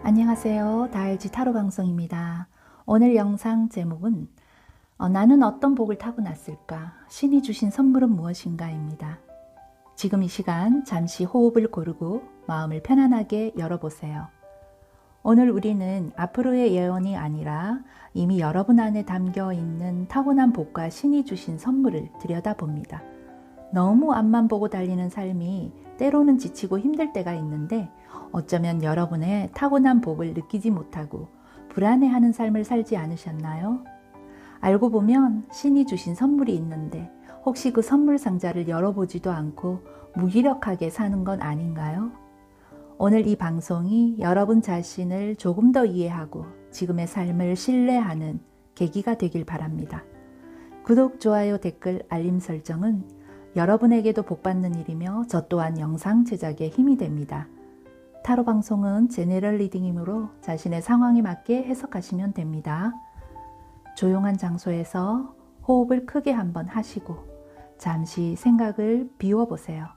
안녕하세요. 다알지 타로 방송입니다. 오늘 영상 제목은 나는 어떤 복을 타고났을까? 신이 주신 선물은 무엇인가?입니다. 지금 이 시간 잠시 호흡을 고르고 마음을 편안하게 열어보세요. 오늘 우리는 앞으로의 예언이 아니라 이미 여러분 안에 담겨 있는 타고난 복과 신이 주신 선물을 들여다봅니다. 너무 앞만 보고 달리는 삶이 때로는 지치고 힘들 때가 있는데 어쩌면 여러분의 타고난 복을 느끼지 못하고 불안해하는 삶을 살지 않으셨나요? 알고 보면 신이 주신 선물이 있는데 혹시 그 선물 상자를 열어보지도 않고 무기력하게 사는 건 아닌가요? 오늘 이 방송이 여러분 자신을 조금 더 이해하고 지금의 삶을 신뢰하는 계기가 되길 바랍니다. 구독, 좋아요, 댓글, 알림 설정은 여러분에게도 복받는 일이며 저 또한 영상 제작에 힘이 됩니다. 타로 방송은 제너럴 리딩이므로 자신의 상황에 맞게 해석하시면 됩니다. 조용한 장소에서 호흡을 크게 한번 하시고 잠시 생각을 비워보세요.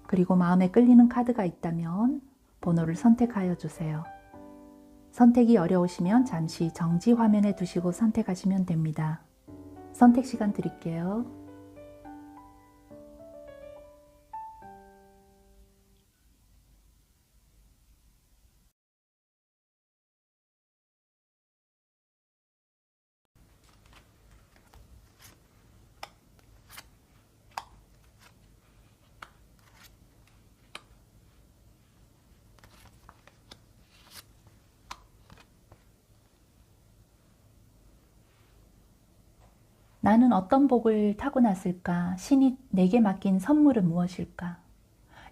그리고 마음에 끌리는 카드가 있다면 번호를 선택하여 주세요. 선택이 어려우시면 잠시 정지 화면에 두시고 선택하시면 됩니다. 선택 시간 드릴게요. 나는 어떤 복을 타고났을까? 신이 내게 맡긴 선물은 무엇일까?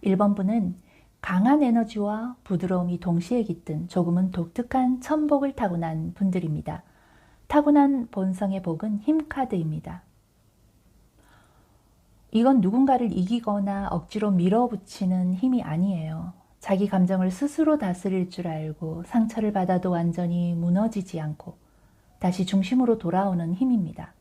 1번분은 강한 에너지와 부드러움이 동시에 깃든 조금은 독특한 천복을 타고난 분들입니다. 타고난 본성의 복은 힘카드입니다. 이건 누군가를 이기거나 억지로 밀어붙이는 힘이 아니에요. 자기 감정을 스스로 다스릴 줄 알고 상처를 받아도 완전히 무너지지 않고 다시 중심으로 돌아오는 힘입니다.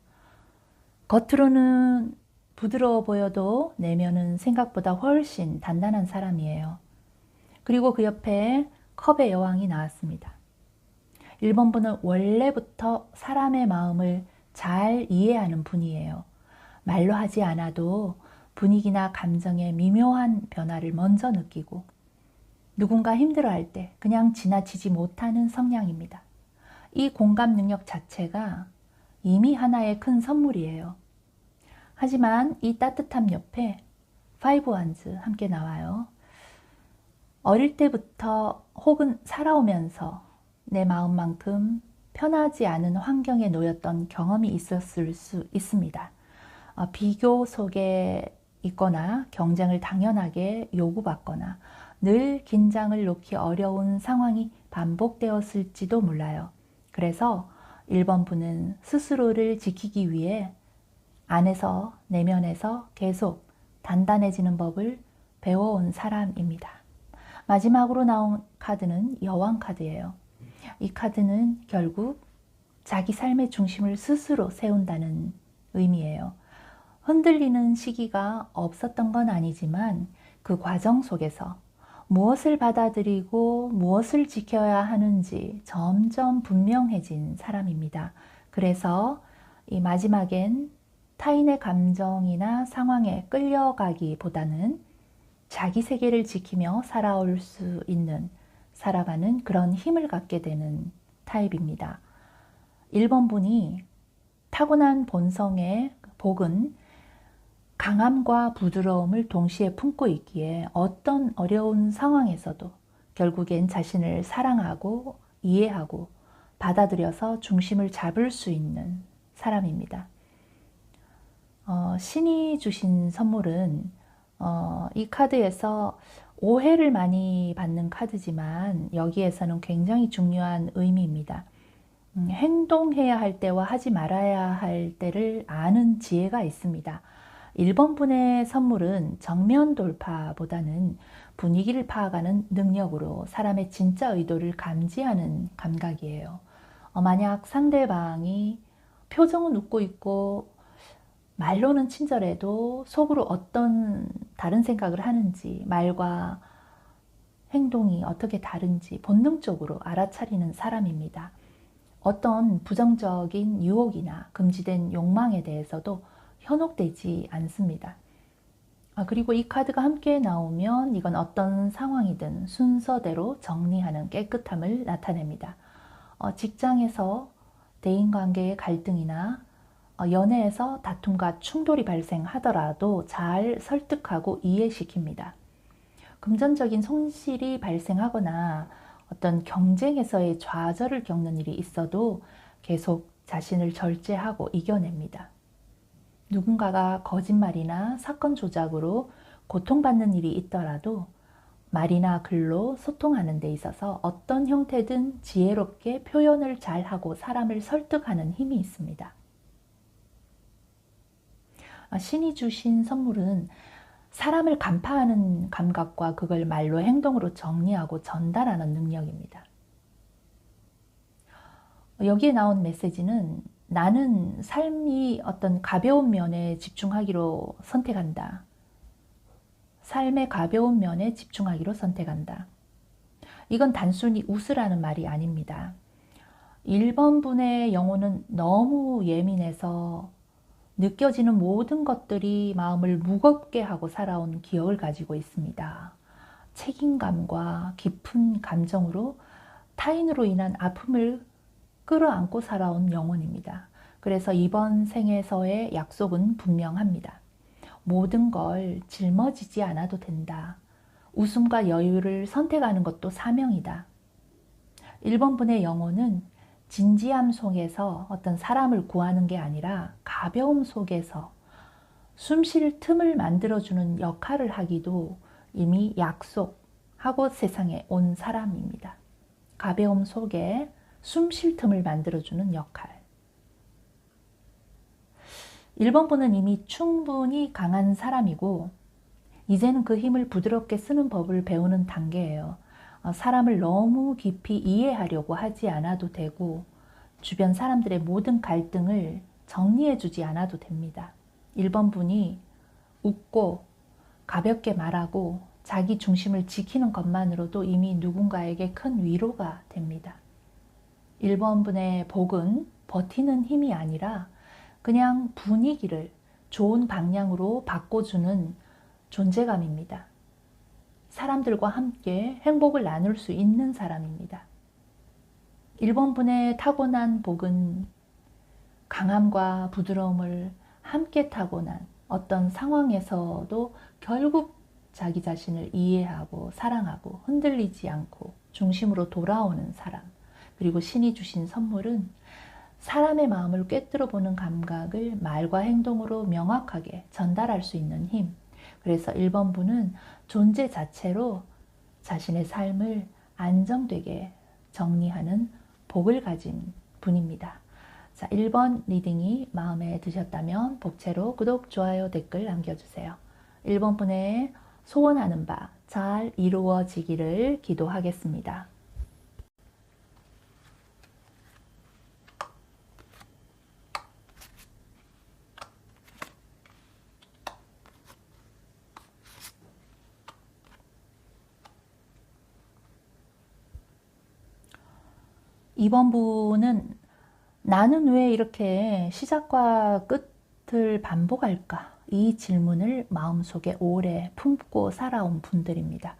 겉으로는 부드러워 보여도 내면은 생각보다 훨씬 단단한 사람이에요. 그리고 그 옆에 컵의 여왕이 나왔습니다. 1번분은 원래부터 사람의 마음을 잘 이해하는 분이에요. 말로 하지 않아도 분위기나 감정의 미묘한 변화를 먼저 느끼고 누군가 힘들어할 때 그냥 지나치지 못하는 성향입니다. 이 공감 능력 자체가 이미 하나의 큰 선물이에요. 하지만 이 따뜻함 옆에 5 원즈 함께 나와요. 어릴 때부터 혹은 살아오면서 내 마음만큼 편하지 않은 환경에 놓였던 경험이 있었을 수 있습니다. 비교 속에 있거나 경쟁을 당연하게 요구받거나 늘 긴장을 놓기 어려운 상황이 반복되었을지도 몰라요. 그래서 1번분은 스스로를 지키기 위해 안에서 내면에서 계속 단단해지는 법을 배워온 사람입니다. 마지막으로 나온 카드는 여왕 카드예요. 이 카드는 결국 자기 삶의 중심을 스스로 세운다는 의미예요. 흔들리는 시기가 없었던 건 아니지만 그 과정 속에서 무엇을 받아들이고 무엇을 지켜야 하는지 점점 분명해진 사람입니다. 그래서 이 마지막엔 타인의 감정이나 상황에 끌려가기보다는 자기 세계를 지키며 살아올 수 있는, 살아가는 그런 힘을 갖게 되는 타입입니다. 1번분이 타고난 본성의 복은 강함과 부드러움을 동시에 품고 있기에 어떤 어려운 상황에서도 결국엔 자신을 사랑하고 이해하고 받아들여서 중심을 잡을 수 있는 사람입니다. 신이 주신 선물은 이 카드에서 오해를 많이 받는 카드지만 여기에서는 굉장히 중요한 의미입니다. 행동해야 할 때와 하지 말아야 할 때를 아는 지혜가 있습니다. 1번분의 선물은 정면 돌파보다는 분위기를 파악하는 능력으로 사람의 진짜 의도를 감지하는 감각이에요. 만약 상대방이 표정은 웃고 있고 말로는 친절해도 속으로 어떤 다른 생각을 하는지 말과 행동이 어떻게 다른지 본능적으로 알아차리는 사람입니다. 어떤 부정적인 유혹이나 금지된 욕망에 대해서도 현혹되지 않습니다. 그리고 이 카드가 함께 나오면 이건 어떤 상황이든 순서대로 정리하는 깨끗함을 나타냅니다. 직장에서 대인관계의 갈등이나 연애에서 다툼과 충돌이 발생하더라도 잘 설득하고 이해시킵니다. 금전적인 손실이 발생하거나 어떤 경쟁에서의 좌절을 겪는 일이 있어도 계속 자신을 절제하고 이겨냅니다. 누군가가 거짓말이나 사건 조작으로 고통받는 일이 있더라도 말이나 글로 소통하는 데 있어서 어떤 형태든 지혜롭게 표현을 잘하고 사람을 설득하는 힘이 있습니다. 신이 주신 선물은 사람을 간파하는 감각과 그걸 말로 행동으로 정리하고 전달하는 능력입니다. 여기에 나온 메시지는 나는 삶이 어떤 가벼운 면에 집중하기로 선택한다. 삶의 가벼운 면에 집중하기로 선택한다. 이건 단순히 웃으라는 말이 아닙니다. 1번 분의 영혼은 너무 예민해서 느껴지는 모든 것들이 마음을 무겁게 하고 살아온 기억을 가지고 있습니다. 책임감과 깊은 감정으로 타인으로 인한 아픔을 끌어안고 살아온 영혼입니다. 그래서 이번 생에서의 약속은 분명합니다. 모든 걸 짊어지지 않아도 된다. 웃음과 여유를 선택하는 것도 사명이다. 1번 분의 영혼은 진지함 속에서 어떤 사람을 구하는 게 아니라 가벼움 속에서 숨 쉴 틈을 만들어주는 역할을 하기도 이미 약속하고 세상에 온 사람입니다. 가벼움 속에 숨 쉴 틈을 만들어주는 역할. 1번 분은 이미 충분히 강한 사람이고 이제는 그 힘을 부드럽게 쓰는 법을 배우는 단계예요. 사람을 너무 깊이 이해하려고 하지 않아도 되고 주변 사람들의 모든 갈등을 정리해 주지 않아도 됩니다. 1번 분이 웃고 가볍게 말하고 자기 중심을 지키는 것만으로도 이미 누군가에게 큰 위로가 됩니다. 1번 분의 복은 버티는 힘이 아니라 그냥 분위기를 좋은 방향으로 바꿔주는 존재감입니다. 사람들과 함께 행복을 나눌 수 있는 사람입니다. 1번 분의 타고난 복은 강함과 부드러움을 함께 타고난 어떤 상황에서도 결국 자기 자신을 이해하고 사랑하고 흔들리지 않고 중심으로 돌아오는 사람. 그리고 신이 주신 선물은 사람의 마음을 꿰뚫어 보는 감각을 말과 행동으로 명확하게 전달할 수 있는 힘. 그래서 1번 분은 존재 자체로 자신의 삶을 안정되게 정리하는 복을 가진 분입니다. 자, 1번 리딩이 마음에 드셨다면 복채로 구독, 좋아요, 댓글 남겨주세요. 1번 분의 소원하는 바 잘 이루어지기를 기도하겠습니다. 이번 분은 나는 왜 이렇게 시작과 끝을 반복할까? 이 질문을 마음속에 오래 품고 살아온 분들입니다.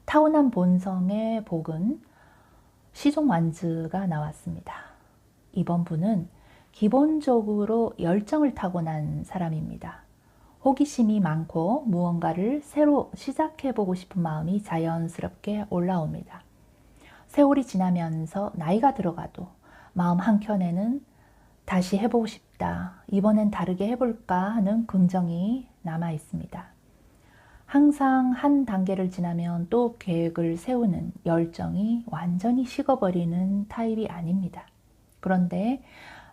타고난 본성의 복은 시종완즈가 나왔습니다. 이번 분은 기본적으로 열정을 타고난 사람입니다. 호기심이 많고 무언가를 새로 시작해보고 싶은 마음이 자연스럽게 올라옵니다. 세월이 지나면서 나이가 들어가도 마음 한켠에는 다시 해보고 싶다. 이번엔 다르게 해볼까 하는 긍정이 남아 있습니다. 항상 한 단계를 지나면 또 계획을 세우는 열정이 완전히 식어버리는 타입이 아닙니다. 그런데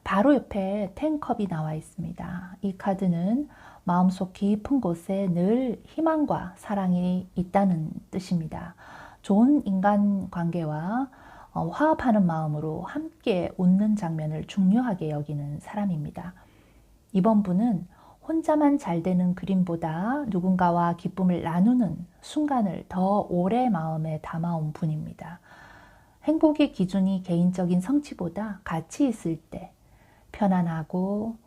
바로 옆에 10컵이 나와 있습니다. 이 카드는 마음속 깊은 곳에 늘 희망과 사랑이 있다는 뜻입니다. 좋은 인간관계와 화합하는 마음으로 함께 웃는 장면을 중요하게 여기는 사람입니다. 이번 분은 혼자만 잘 되는 그림보다 누군가와 기쁨을 나누는 순간을 더 오래 마음에 담아온 분입니다. 행복의 기준이 개인적인 성취보다 같이 있을 때 편안하고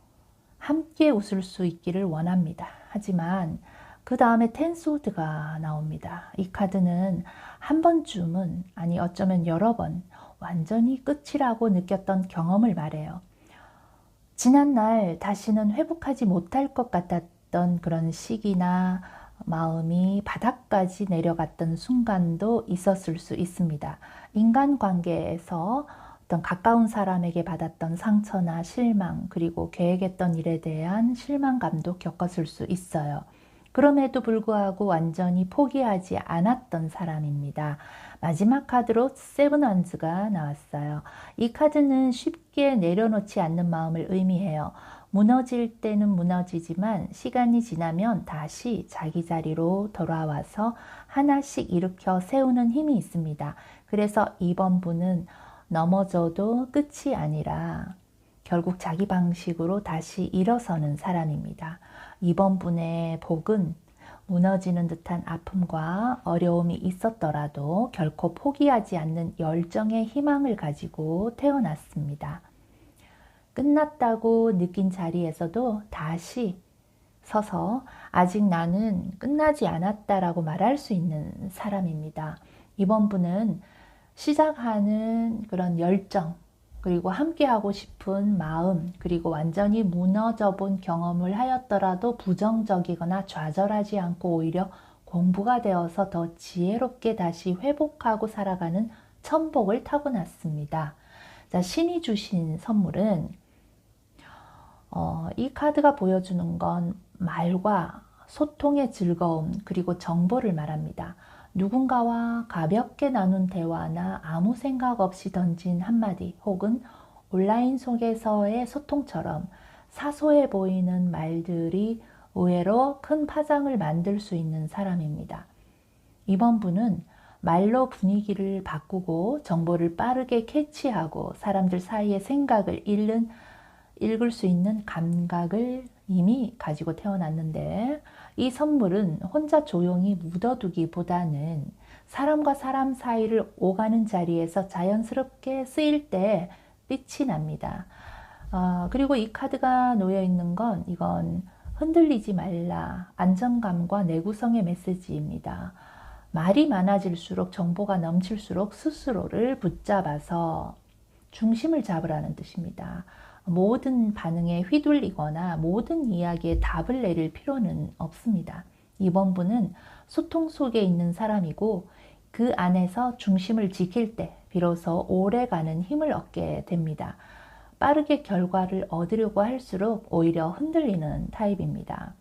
함께 웃을 수 있기를 원합니다. 하지만 그 다음에 텐소드가 나옵니다. 이 카드는 한 번쯤은, 아니 어쩌면 여러 번 완전히 끝이라고 느꼈던 경험을 말해요. 지난날 다시는 회복하지 못할 것 같았던 그런 시기나 마음이 바닥까지 내려갔던 순간도 있었을 수 있습니다. 인간관계에서 어떤 가까운 사람에게 받았던 상처나 실망, 그리고 계획했던 일에 대한 실망감도 겪었을 수 있어요. 그럼에도 불구하고 완전히 포기하지 않았던 사람입니다. 마지막 카드로 세븐 원즈가 나왔어요. 이 카드는 쉽게 내려놓지 않는 마음을 의미해요. 무너질 때는 무너지지만 시간이 지나면 다시 자기 자리로 돌아와서 하나씩 일으켜 세우는 힘이 있습니다. 그래서 이번 분은 넘어져도 끝이 아니라 결국 자기 방식으로 다시 일어서는 사람입니다. 이번 분의 복은 무너지는 듯한 아픔과 어려움이 있었더라도 결코 포기하지 않는 열정의 희망을 가지고 태어났습니다. 끝났다고 느낀 자리에서도 다시 서서 아직 나는 끝나지 않았다라고 말할 수 있는 사람입니다. 이번 분은 시작하는 그런 열정, 그리고 함께하고 싶은 마음, 그리고 완전히 무너져 본 경험을 하였더라도 부정적이거나 좌절하지 않고 오히려 공부가 되어서 더 지혜롭게 다시 회복하고 살아가는 천복을 타고났습니다. 자, 신이 주신 선물은 이 카드가 보여주는 건 말과 소통의 즐거움, 그리고 정보를 말합니다. 누군가와 가볍게 나눈 대화나 아무 생각 없이 던진 한마디, 혹은 온라인 속에서의 소통처럼 사소해 보이는 말들이 의외로 큰 파장을 만들 수 있는 사람입니다. 이번 분은 말로 분위기를 바꾸고 정보를 빠르게 캐치하고 사람들 사이의 생각을 읽을 수 있는 감각을 이미 가지고 태어났는데, 이 선물은 혼자 조용히 묻어두기보다는 사람과 사람 사이를 오가는 자리에서 자연스럽게 쓰일 때 빛이 납니다. 그리고 이 카드가 놓여 있는 건, 이건 흔들리지 말라, 안정감과 내구성의 메시지입니다. 말이 많아질수록, 정보가 넘칠수록 스스로를 붙잡아서 중심을 잡으라는 뜻입니다. 모든 반응에 휘둘리거나 모든 이야기에 답을 내릴 필요는 없습니다. 이번 분은 소통 속에 있는 사람이고, 그 안에서 중심을 지킬 때 비로소 오래가는 힘을 얻게 됩니다. 빠르게 결과를 얻으려고 할수록 오히려 흔들리는 타입입니다.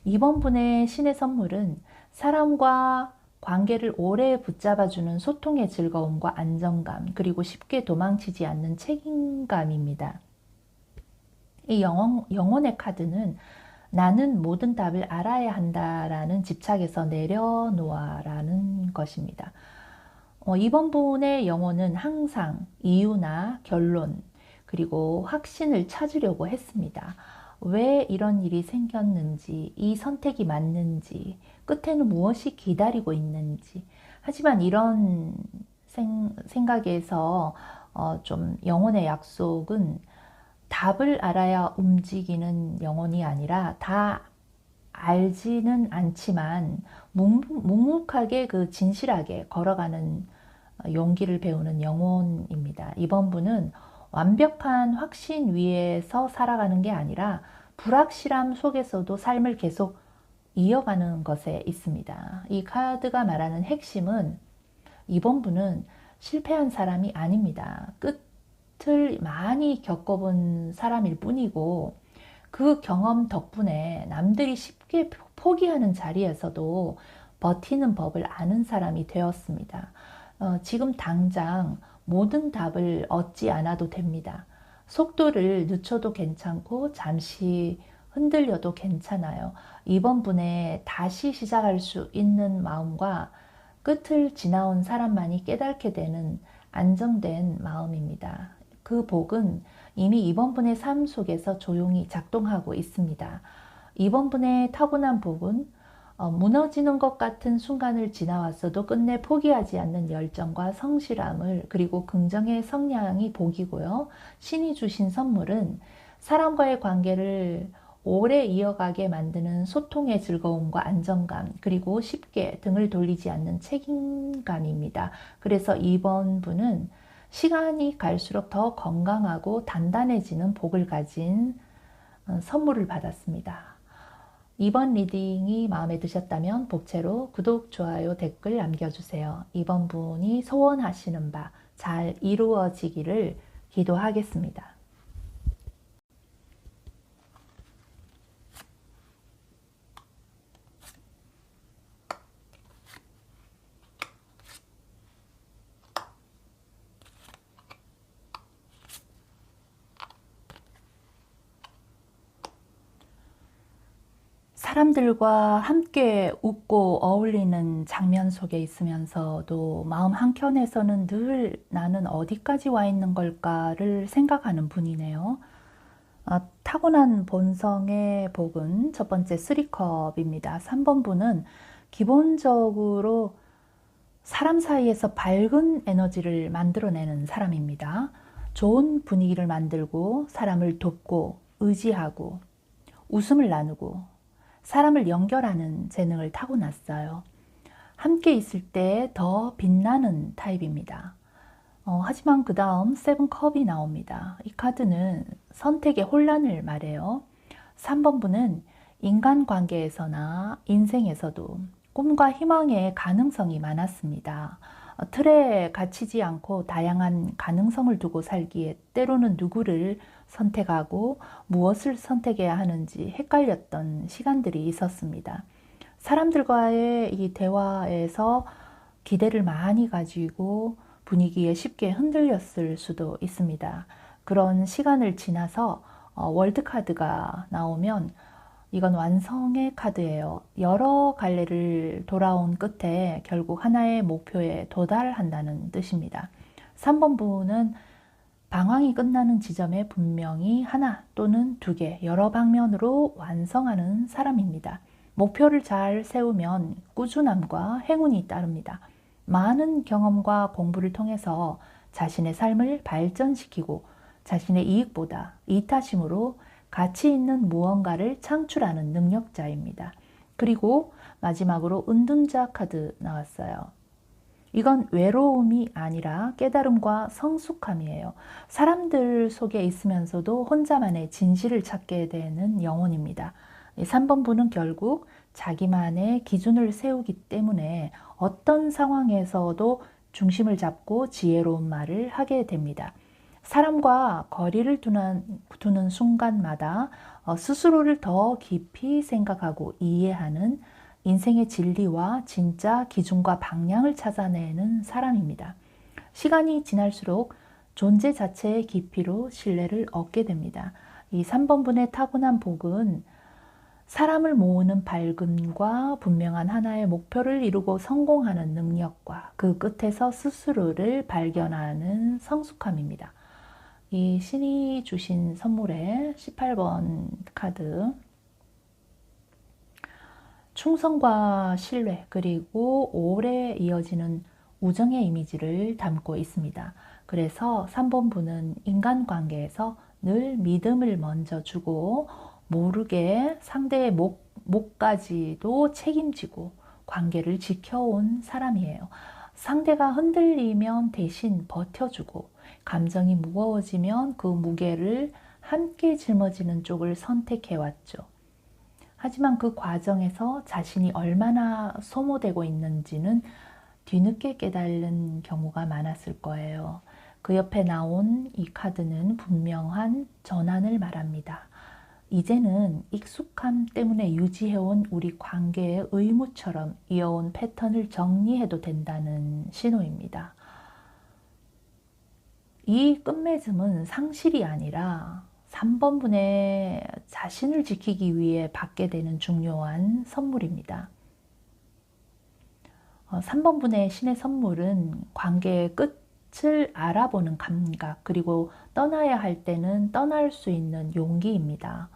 이번 분의 신의 선물은 사람과 관계를 오래 붙잡아주는 소통의 즐거움과 안정감, 그리고 쉽게 도망치지 않는 책임감입니다. 이 영혼의 카드는 나는 모든 답을 알아야 한다라는 집착에서 내려놓아라는 것입니다. 이번 분의 영혼은 항상 이유나 결론, 그리고 확신을 찾으려고 했습니다. 왜 이런 일이 생겼는지, 이 선택이 맞는지, 끝에는 무엇이 기다리고 있는지. 하지만 이런 생각에서 좀 영혼의 약속은 답을 알아야 움직이는 영혼이 아니라 다 알지는 않지만 묵묵하게 그 진실하게 걸어가는 용기를 배우는 영혼입니다. 이번 분은 완벽한 확신 위에서 살아가는 게 아니라 불확실함 속에서도 삶을 계속 이어가는 것에 있습니다. 이 카드가 말하는 핵심은 이번 분은 실패한 사람이 아닙니다. 끝을 많이 겪어본 사람일 뿐이고, 그 경험 덕분에 남들이 쉽게 포기하는 자리에서도 버티는 법을 아는 사람이 되었습니다. 지금 당장 모든 답을 얻지 않아도 됩니다. 속도를 늦춰도 괜찮고 잠시 흔들려도 괜찮아요. 이번 분의 다시 시작할 수 있는 마음과 끝을 지나온 사람만이 깨닫게 되는 안정된 마음입니다. 그 복은 이미 이번 분의 삶 속에서 조용히 작동하고 있습니다. 이번 분의 타고난 복은 무너지는 것 같은 순간을 지나왔어도 끝내 포기하지 않는 열정과 성실함을, 그리고 긍정의 성향이 복이고요. 신이 주신 선물은 사람과의 관계를 오래 이어가게 만드는 소통의 즐거움과 안정감, 그리고 쉽게 등을 돌리지 않는 책임감입니다. 그래서 이번 분은 시간이 갈수록 더 건강하고 단단해지는 복을 가진 선물을 받았습니다. 이번 리딩이 마음에 드셨다면 복채로 구독, 좋아요, 댓글 남겨주세요. 이번 분이 소원하시는 바 잘 이루어지기를 기도하겠습니다. 사람들과 함께 웃고 어울리는 장면 속에 있으면서도 마음 한켠에서는 늘 나는 어디까지 와 있는 걸까를 생각하는 분이네요. 타고난 본성의 복은 첫 번째 3컵입니다. 3번 분은 기본적으로 사람 사이에서 밝은 에너지를 만들어내는 사람입니다. 좋은 분위기를 만들고 사람을 돕고 의지하고 웃음을 나누고 사람을 연결하는 재능을 타고났어요. 함께 있을 때 더 빛나는 타입입니다. 하지만 그 다음 7컵이 나옵니다. 이 카드는 선택의 혼란을 말해요. 3번 분은 인간관계에서나 인생에서도 꿈과 희망의 가능성이 많았습니다. 틀에 갇히지 않고 다양한 가능성을 두고 살기에 때로는 누구를 선택하고 무엇을 선택해야 하는지 헷갈렸던 시간들이 있었습니다. 사람들과의 이 대화에서 기대를 많이 가지고 분위기에 쉽게 흔들렸을 수도 있습니다. 그런 시간을 지나서 월드카드가 나오면 이건 완성의 카드예요. 여러 갈래를 돌아온 끝에 결국 하나의 목표에 도달한다는 뜻입니다. 3번 분은 방황이 끝나는 지점에 분명히 하나 또는 두 개, 여러 방면으로 완성하는 사람입니다. 목표를 잘 세우면 꾸준함과 행운이 따릅니다. 많은 경험과 공부를 통해서 자신의 삶을 발전시키고 자신의 이익보다 이타심으로 가치 있는 무언가를 창출하는 능력자입니다. 그리고 마지막으로 은둔자 카드 나왔어요. 이건 외로움이 아니라 깨달음과 성숙함이에요. 사람들 속에 있으면서도 혼자만의 진실을 찾게 되는 영혼입니다. 3번 분은 결국 자기만의 기준을 세우기 때문에 어떤 상황에서도 중심을 잡고 지혜로운 말을 하게 됩니다. 사람과 거리를 두는 순간마다 스스로를 더 깊이 생각하고 이해하는 인생의 진리와 진짜 기준과 방향을 찾아내는 사람입니다. 시간이 지날수록 존재 자체의 깊이로 신뢰를 얻게 됩니다. 이 3번 분의 타고난 복은 사람을 모으는 밝음과 분명한 하나의 목표를 이루고 성공하는 능력과 그 끝에서 스스로를 발견하는 성숙함입니다. 이 신이 주신 선물의 18번 카드, 충성과 신뢰 그리고 오래 이어지는 우정의 이미지를 담고 있습니다. 그래서 3번 분은 인간관계에서 늘 믿음을 먼저 주고 모르게 상대의 목까지도 책임지고 관계를 지켜온 사람이에요. 상대가 흔들리면 대신 버텨주고 감정이 무거워지면 그 무게를 함께 짊어지는 쪽을 선택해왔죠. 하지만 그 과정에서 자신이 얼마나 소모되고 있는지는 뒤늦게 깨달은 경우가 많았을 거예요. 그 옆에 나온 이 카드는 분명한 전환을 말합니다. 이제는 익숙함 때문에 유지해온 우리 관계의 의무처럼 이어온 패턴을 정리해도 된다는 신호입니다. 이 끝맺음은 상실이 아니라 3번 분의 자신을 지키기 위해 받게 되는 중요한 선물입니다. 3번 분의 신의 선물은 관계의 끝 끝을 알아보는 감각, 그리고 떠나야 할 때는 떠날 수 있는 용기입니다.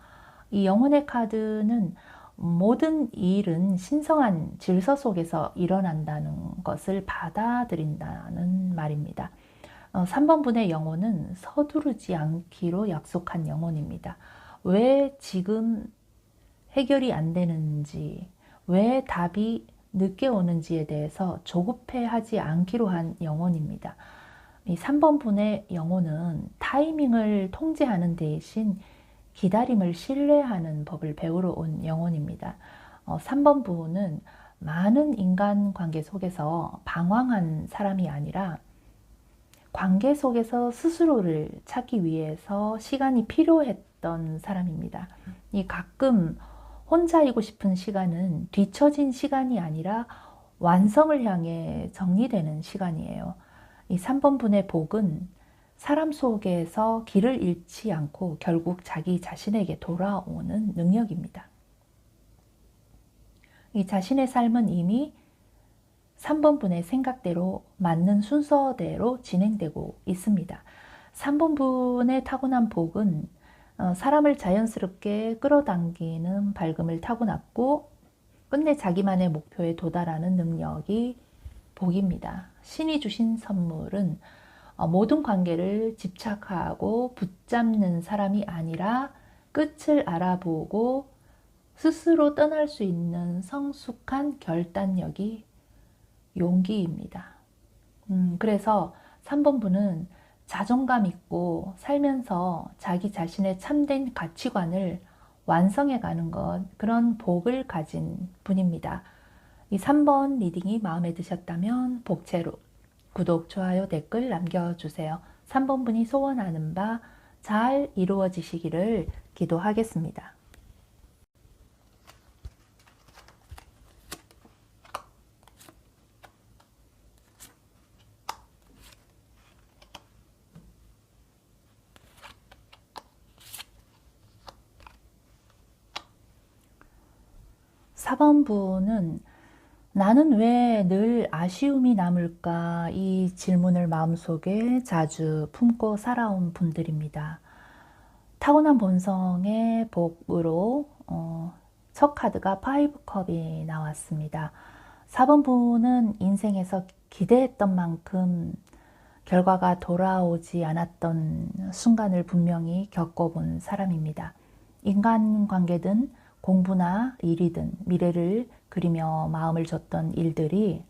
이 영혼의 카드는 모든 일은 신성한 질서 속에서 일어난다는 것을 받아들인다는 말입니다. 3번 분의 영혼은 서두르지 않기로 약속한 영혼입니다. 왜 지금 해결이 안 되는지, 왜 답이 늦게 오는지에 대해서 조급해하지 않기로 한 영혼입니다. 이 3번 분의 영혼은 타이밍을 통제하는 대신 기다림을 신뢰하는 법을 배우러 온 영혼입니다. 3번 분은 많은 인간관계 속에서 방황한 사람이 아니라 관계 속에서 스스로를 찾기 위해서 시간이 필요했던 사람입니다. 이 가끔 혼자이고 싶은 시간은 뒤처진 시간이 아니라 완성을 향해 정리되는 시간이에요. 이 3번 분의 복은 사람 속에서 길을 잃지 않고 결국 자기 자신에게 돌아오는 능력입니다. 이 자신의 삶은 이미 3번 분의 생각대로 맞는 순서대로 진행되고 있습니다. 3번 분의 타고난 복은 사람을 자연스럽게 끌어당기는 밝음을 타고났고 끝내 자기만의 목표에 도달하는 능력이 복입니다. 신이 주신 선물은 모든 관계를 집착하고 붙잡는 사람이 아니라 끝을 알아보고 스스로 떠날 수 있는 성숙한 결단력이 용기입니다. 그래서 3번 분은 자존감 있고 살면서 자기 자신의 참된 가치관을 완성해 가는 것, 그런 복을 가진 분입니다. 이 3번 리딩이 마음에 드셨다면 복채로 구독, 좋아요, 댓글 남겨주세요. 3번 분이 소원하는 바 잘 이루어지시기를 기도하겠습니다. 4번 분은 나는 왜 늘 아쉬움이 남을까, 이 질문을 마음속에 자주 품고 살아온 분들입니다. 타고난 본성의 복으로 첫 카드가 5컵이 나왔습니다. 4번 분은 인생에서 기대했던 만큼 결과가 돌아오지 않았던 순간을 분명히 겪어본 사람입니다. 인간관계든 공부나 일이든 미래를 그리며 마음을 줬던 일들이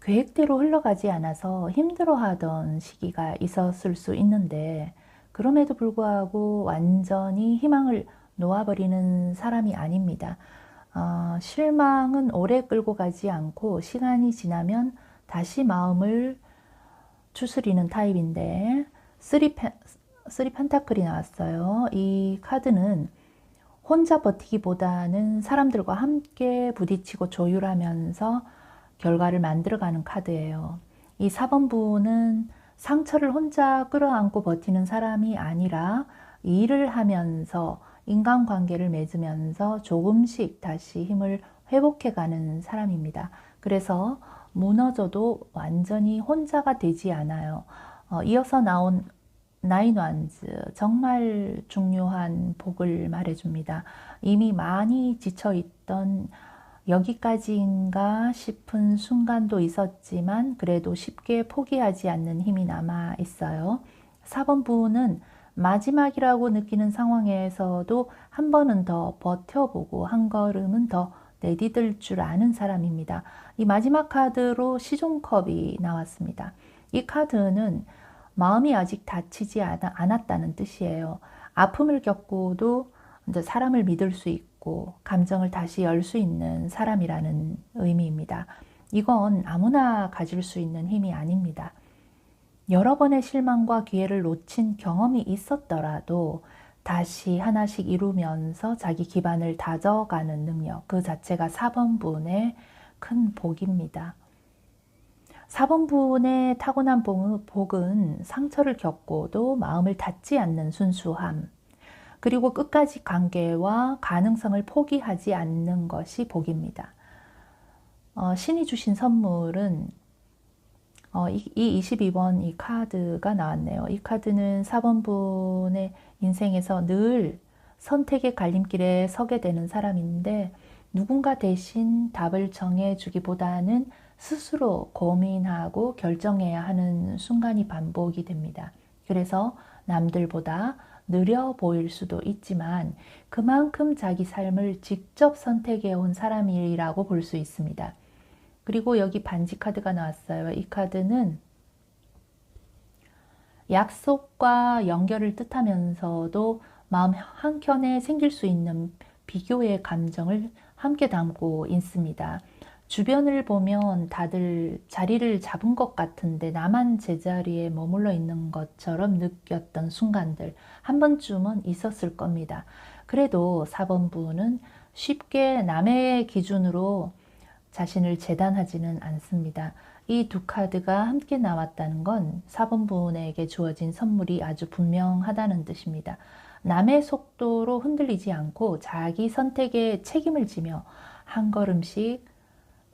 계획대로 흘러가지 않아서 힘들어하던 시기가 있었을 수 있는데, 그럼에도 불구하고 완전히 희망을 놓아버리는 사람이 아닙니다. 실망은 오래 끌고 가지 않고 시간이 지나면 다시 마음을 추스리는 타입인데, 3 펜타클이 나왔어요. 이 카드는 혼자 버티기보다는 사람들과 함께 부딪히고 조율하면서 결과를 만들어가는 카드예요. 이 4번 분은 상처를 혼자 끌어안고 버티는 사람이 아니라 일을 하면서 인간관계를 맺으면서 조금씩 다시 힘을 회복해가는 사람입니다. 그래서 무너져도 완전히 혼자가 되지 않아요. 이어서 나온 나인 완즈, 정말 중요한 복을 말해줍니다. 이미 많이 지쳐있던 여기까지인가 싶은 순간도 있었지만 그래도 쉽게 포기하지 않는 힘이 남아 있어요. 4번 분은 마지막이라고 느끼는 상황에서도 한 번은 더 버텨보고 한 걸음은 더 내디딜 줄 아는 사람입니다. 이 마지막 카드로 시종컵이 나왔습니다. 이 카드는 마음이 아직 다치지 않았다는 뜻이에요. 아픔을 겪고도 이제 사람을 믿을 수 있고 감정을 다시 열 수 있는 사람이라는 의미입니다. 이건 아무나 가질 수 있는 힘이 아닙니다. 여러 번의 실망과 기회를 놓친 경험이 있었더라도 다시 하나씩 이루면서 자기 기반을 다져가는 능력, 그 자체가 4번 분의 큰 복입니다. 4번 분의 타고난 복은 상처를 겪고도 마음을 닫지 않는 순수함, 그리고 끝까지 관계와 가능성을 포기하지 않는 것이 복입니다. 신이 주신 선물은 이 22번 이 카드가 나왔네요. 이 카드는 4번 분의 인생에서 늘 선택의 갈림길에 서게 되는 사람인데 누군가 대신 답을 정해주기보다는 스스로 고민하고 결정해야 하는 순간이 반복이 됩니다. 그래서 남들보다 느려 보일 수도 있지만 그만큼 자기 삶을 직접 선택해 온 사람이라고 볼 수 있습니다. 그리고 여기 반지 카드가 나왔어요. 이 카드는 약속과 연결을 뜻하면서도 마음 한켠에 생길 수 있는 비교의 감정을 함께 담고 있습니다. 주변을 보면 다들 자리를 잡은 것 같은데 나만 제자리에 머물러 있는 것처럼 느꼈던 순간들 한 번쯤은 있었을 겁니다. 그래도 4번 분은 쉽게 남의 기준으로 자신을 재단하지는 않습니다. 이 두 카드가 함께 나왔다는 건 4번 분에게 주어진 선물이 아주 분명하다는 뜻입니다. 남의 속도로 흔들리지 않고 자기 선택에 책임을 지며 한 걸음씩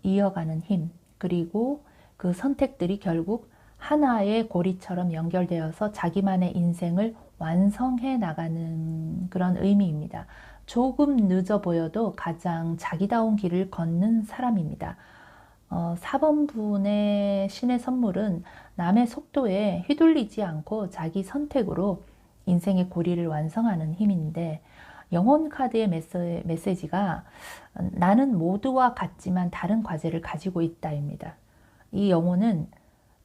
이어가는 힘, 그리고 그 선택들이 결국 하나의 고리처럼 연결되어서 자기만의 인생을 완성해 나가는 그런 의미입니다. 조금 늦어 보여도 가장 자기다운 길을 걷는 사람입니다. 4번 분의 신의 선물은 남의 속도에 휘둘리지 않고 자기 선택으로 인생의 고리를 완성하는 힘인데 영혼 카드의 메시지가 나는 모두와 같지만 다른 과제를 가지고 있다입니다. 이 영혼은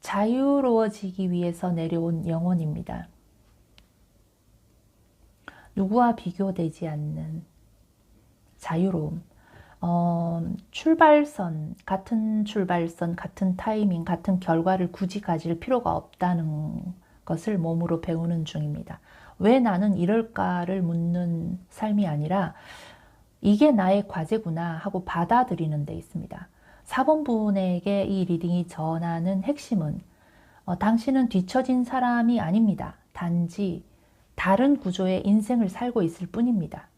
자유로워지기 위해서 내려온 영혼입니다. 누구와 비교되지 않는 자유로움. 같은 출발선, 같은 타이밍, 같은 결과를 굳이 가질 필요가 없다는 것을 몸으로 배우는 중입니다. 왜 나는 이럴까를 묻는 삶이 아니라 이게 나의 과제구나 하고 받아들이는 데 있습니다. 4번 분에게 이 리딩이 전하는 핵심은 당신은 뒤처진 사람이 아닙니다. 단지 다른 구조의 인생을 살고 있을 뿐입니다.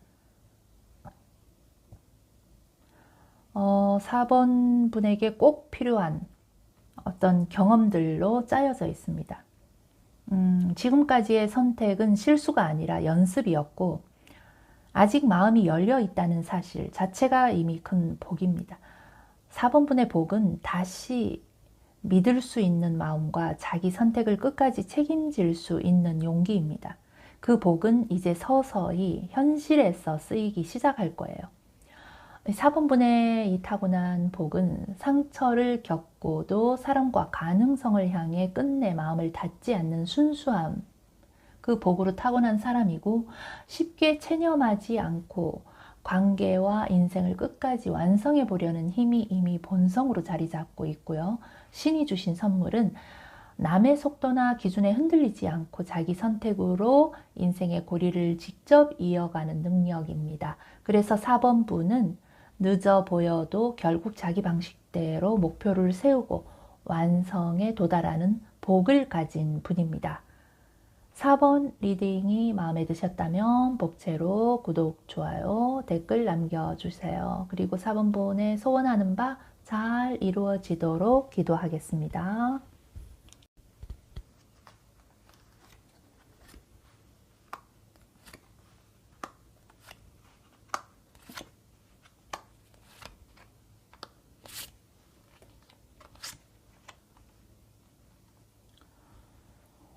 4번 분에게 꼭 필요한 어떤 경험들로 짜여져 있습니다. 지금까지의 선택은 실수가 아니라 연습이었고 아직 마음이 열려 있다는 사실 자체가 이미 큰 복입니다. 4번 분의 복은 다시 믿을 수 있는 마음과 자기 선택을 끝까지 책임질 수 있는 용기입니다. 그 복은 이제 서서히 현실에서 쓰이기 시작할 거예요. 4번 분의 이 타고난 복은 상처를 겪고도 사랑과 가능성을 향해 끝내 마음을 닫지 않는 순수함, 그 복으로 타고난 사람이고 쉽게 체념하지 않고 관계와 인생을 끝까지 완성해 보려는 힘이 이미 본성으로 자리 잡고 있고요. 신이 주신 선물은 남의 속도나 기준에 흔들리지 않고 자기 선택으로 인생의 고리를 직접 이어가는 능력입니다. 그래서 4번 분은 늦어 보여도 결국 자기 방식대로 목표를 세우고 완성에 도달하는 복을 가진 분입니다. 4번 리딩이 마음에 드셨다면 복채로 구독, 좋아요, 댓글 남겨주세요. 그리고 4번 분의 소원하는 바 잘 이루어지도록 기도하겠습니다.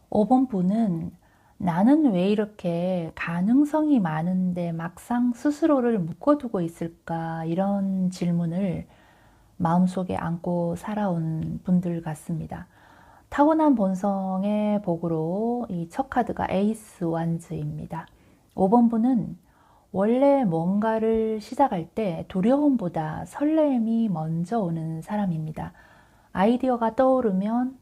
5번 분은 나는 왜 이렇게 가능성이 많은데 막상 스스로를 묶어두고 있을까 이런 질문을 마음속에 안고 살아온 분들 같습니다. 타고난 본성의 복으로 이 첫 카드가 에이스 완즈입니다. 5번 분은 원래 뭔가를 시작할 때 두려움보다 설렘이 먼저 오는 사람입니다. 아이디어가 떠오르면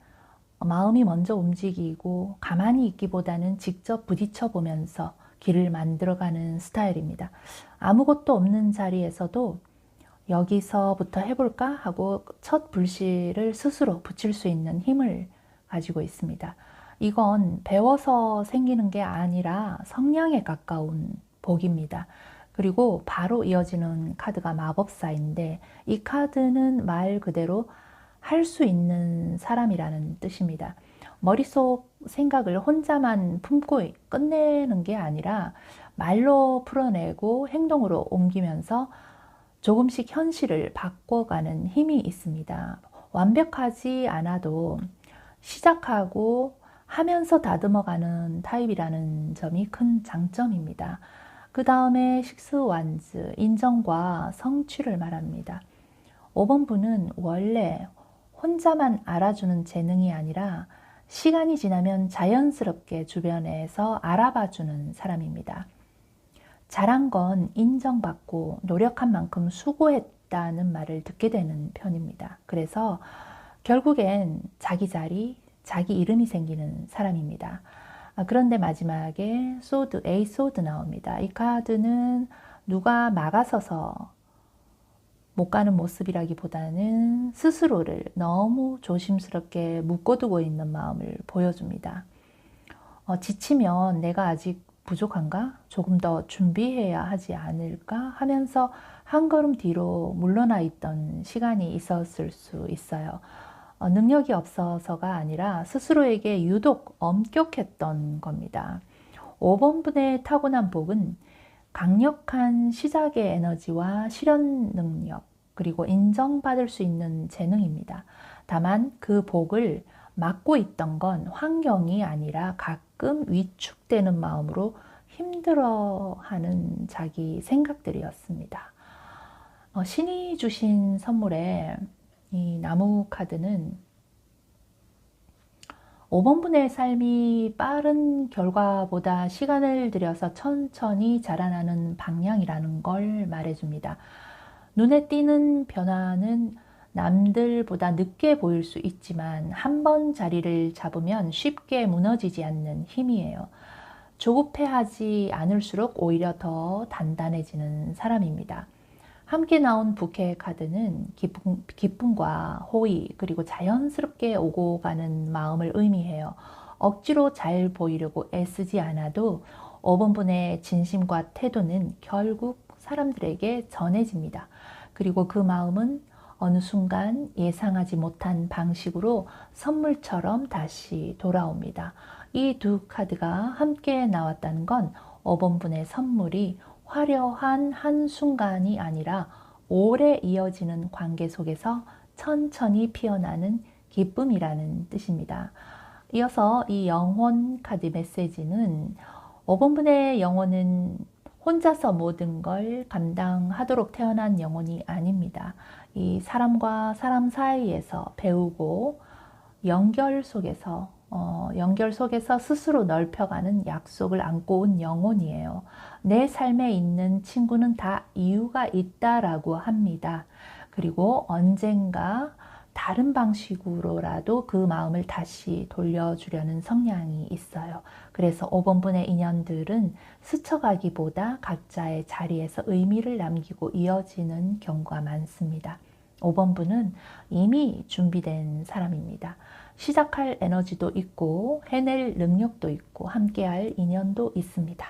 마음이 먼저 움직이고 가만히 있기보다는 직접 부딪혀 보면서 길을 만들어가는 스타일입니다. 아무것도 없는 자리에서도 여기서부터 해볼까 하고 첫 불씨를 스스로 붙일 수 있는 힘을 가지고 있습니다. 이건 배워서 생기는 게 아니라 성량에 가까운 복입니다. 그리고 바로 이어지는 카드가 마법사인데 이 카드는 말 그대로 할 수 있는 사람이라는 뜻입니다. 머릿속 생각을 혼자만 품고 끝내는 게 아니라 말로 풀어내고 행동으로 옮기면서 조금씩 현실을 바꿔가는 힘이 있습니다. 완벽하지 않아도 시작하고 하면서 다듬어가는 타입이라는 점이 큰 장점입니다. 그 다음에 식스완즈, 인정과 성취를 말합니다. 5번 분은 원래 혼자만 알아주는 재능이 아니라 시간이 지나면 자연스럽게 주변에서 알아봐주는 사람입니다. 잘한 건 인정받고 노력한 만큼 수고했다는 말을 듣게 되는 편입니다. 그래서 결국엔 자기 자리, 자기 이름이 생기는 사람입니다. 그런데 마지막에 소드, A 소드 나옵니다. 이 카드는 누가 막아서서 못 가는 모습이라기보다는 스스로를 너무 조심스럽게 묶어두고 있는 마음을 보여줍니다. 지치면 내가 아직 부족한가? 조금 더 준비해야 하지 않을까? 하면서 한 걸음 뒤로 물러나 있던 시간이 있었을 수 있어요. 능력이 없어서가 아니라 스스로에게 유독 엄격했던 겁니다. 5번 분의 타고난 복은 강력한 시작의 에너지와 실현 능력, 그리고 인정받을 수 있는 재능입니다. 다만 그 복을 막고 있던 건 환경이 아니라 가끔 위축되는 마음으로 힘들어하는 자기 생각들이었습니다. 신이 주신 선물에 이 나무 카드는 5번 분의 삶이 빠른 결과보다 시간을 들여서 천천히 자라나는 방향이라는 걸 말해줍니다. 눈에 띄는 변화는 남들보다 늦게 보일 수 있지만 한 번 자리를 잡으면 쉽게 무너지지 않는 힘이에요. 조급해하지 않을수록 오히려 더 단단해지는 사람입니다. 함께 나온 부캐 카드는 기쁨과 호의, 그리고 자연스럽게 오고 가는 마음을 의미해요. 억지로 잘 보이려고 애쓰지 않아도 5번 분의 진심과 태도는 결국 사람들에게 전해집니다. 그리고 그 마음은 어느 순간 예상하지 못한 방식으로 선물처럼 다시 돌아옵니다. 이 두 카드가 함께 나왔다는 건 5번 분의 선물이 화려한 한순간이 아니라 오래 이어지는 관계 속에서 천천히 피어나는 기쁨이라는 뜻입니다. 이어서 이 영혼 카드 메시지는 5번 분의 영혼은 혼자서 모든 걸 감당하도록 태어난 영혼이 아닙니다. 이 사람과 사람 사이에서 배우고 연결 속에서 스스로 넓혀가는 약속을 안고 온 영혼이에요. 내 삶에 있는 친구는 다 이유가 있다라고 합니다. 그리고 언젠가 다른 방식으로라도 그 마음을 다시 돌려주려는 성향이 있어요. 그래서 5번 분의 인연들은 스쳐가기보다 각자의 자리에서 의미를 남기고 이어지는 경우가 많습니다. 5번 분은 이미 준비된 사람입니다. 시작할 에너지도 있고 해낼 능력도 있고 함께할 인연도 있습니다.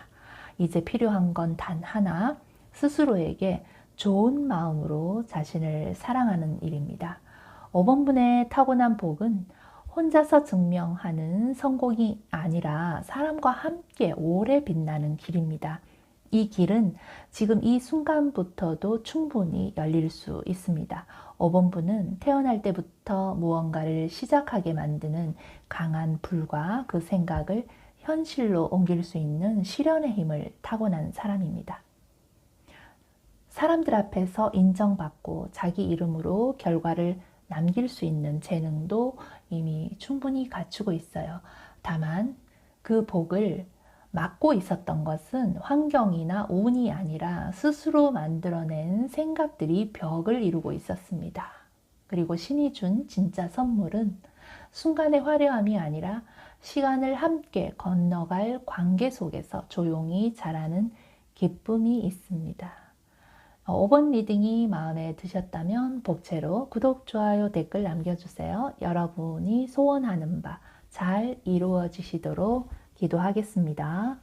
이제 필요한 건 단 하나, 스스로에게 좋은 마음으로 자신을 사랑하는 일입니다. 5번 분의 타고난 복은 혼자서 증명하는 성공이 아니라 사람과 함께 오래 빛나는 길입니다. 이 길은 지금 이 순간부터도 충분히 열릴 수 있습니다. 5번 분은 태어날 때부터 무언가를 시작하게 만드는 강한 불과 그 생각을 현실로 옮길 수 있는 실현의 힘을 타고난 사람입니다. 사람들 앞에서 인정받고 자기 이름으로 결과를 남길 수 있는 재능도 이미 충분히 갖추고 있어요. 다만 그 복을 막고 있었던 것은 환경이나 운이 아니라 스스로 만들어낸 생각들이 벽을 이루고 있었습니다. 그리고 신이 준 진짜 선물은 순간의 화려함이 아니라 시간을 함께 건너갈 관계 속에서 조용히 자라는 기쁨이 있습니다. 5번 리딩이 마음에 드셨다면 복채로 구독, 좋아요, 댓글 남겨주세요. 여러분이 소원하는 바 잘 이루어지시도록 기도하겠습니다.